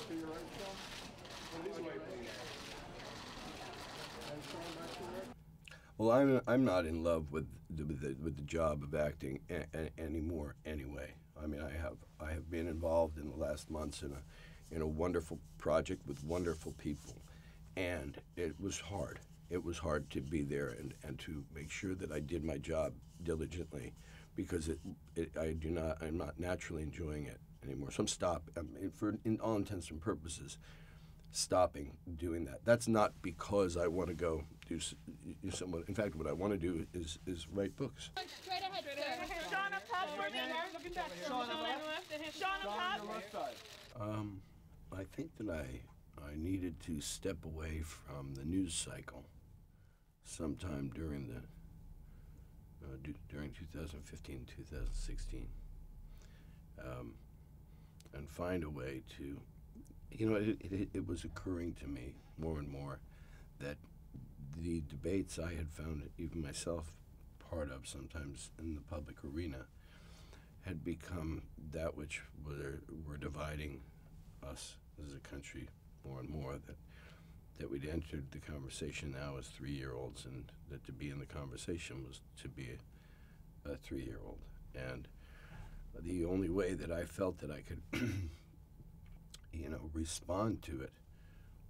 To your right, Sean? Please wait, please. And Sean, back to your right. Well, I'm not in love with the job of acting anymore. Anyway, I mean, I have been involved in the last months in a wonderful project with wonderful people, and it was hard. It was hard to be there and to make sure that I did my job diligently, because I'm not naturally enjoying it anymore. So in all intents and purposes, stopping doing that. That's not because I want to go do something. In fact, what I want to do is write books. Straight ahead, sir. Sean up top for me. Looking back. Sean on the left. Sean up top. On the left side. I think that I needed to step away from the news cycle sometime during 2015, 2016, and find a way to. You know, it was occurring to me more and more that the debates I had found even myself part of sometimes in the public arena had become that which were dividing us as a country more and more, that we'd entered the conversation now as 3-year-olds, and that to be in the conversation was to be a 3-year-old. And the only way that I felt that I could respond to it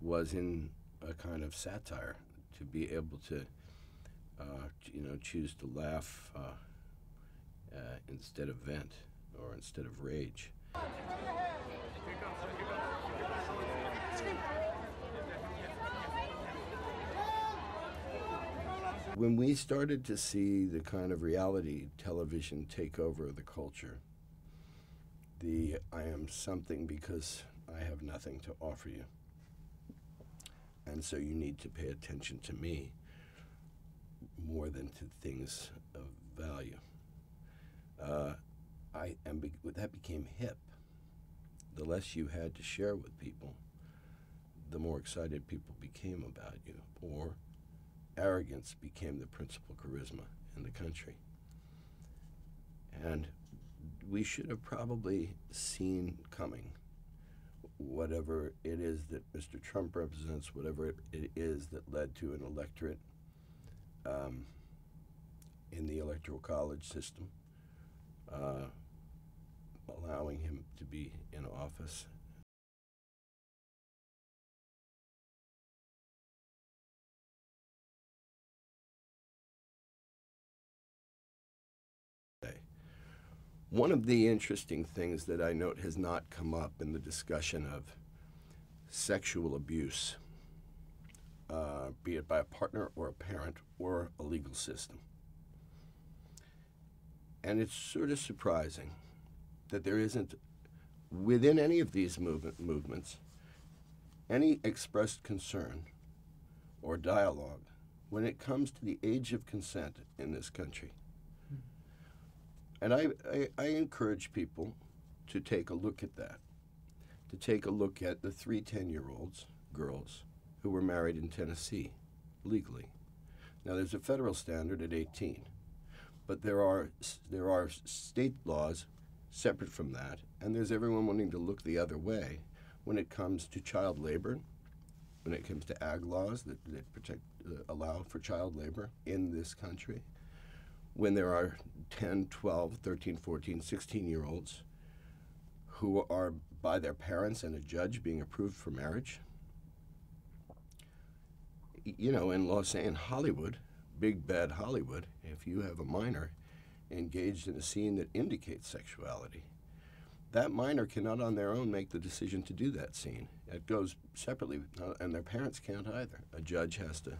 was in a kind of satire, to be able to, choose to laugh instead of vent or instead of rage. When we started to see the kind of reality television take over the culture, I am something because I have nothing to offer you, and so you need to pay attention to me more than to things of value. That became hip. The less you had to share with people, the more excited people became about you, or arrogance became the principal charisma in the country. And we should have probably seen coming whatever it is that Mr. Trump represents, whatever it is that led to an electorate in the Electoral College system, allowing him to be in office. One of the interesting things that I note has not come up in the discussion of sexual abuse, be it by a partner or a parent or a legal system. And it's sort of surprising that there isn't, within any of these movements, any expressed concern or dialogue when it comes to the age of consent in this country. And I encourage people to take a look at that, to take a look at the 3 10-year-olds, girls, who were married in Tennessee legally. Now, there's a federal standard at 18, but there are state laws separate from that, and there's everyone wanting to look the other way when it comes to child labor, when it comes to ag laws that allow for child labor in this country, when there are 10, 12, 13, 14, 16-year-olds who are by their parents and a judge being approved for marriage. You know, in Hollywood, big bad Hollywood, if you have a minor engaged in a scene that indicates sexuality, that minor cannot on their own make the decision to do that scene. It goes separately, and their parents can't either. A judge has to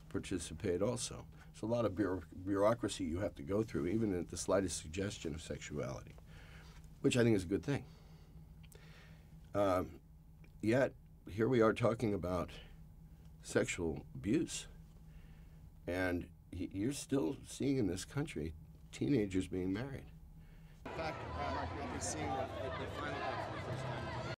participate also. It's a lot of bureaucracy you have to go through, even at the slightest suggestion of sexuality, which I think is a good thing. Yet, here we are talking about sexual abuse, and you're still seeing in this country teenagers being married. In fact, Mark, you'll be seeing the final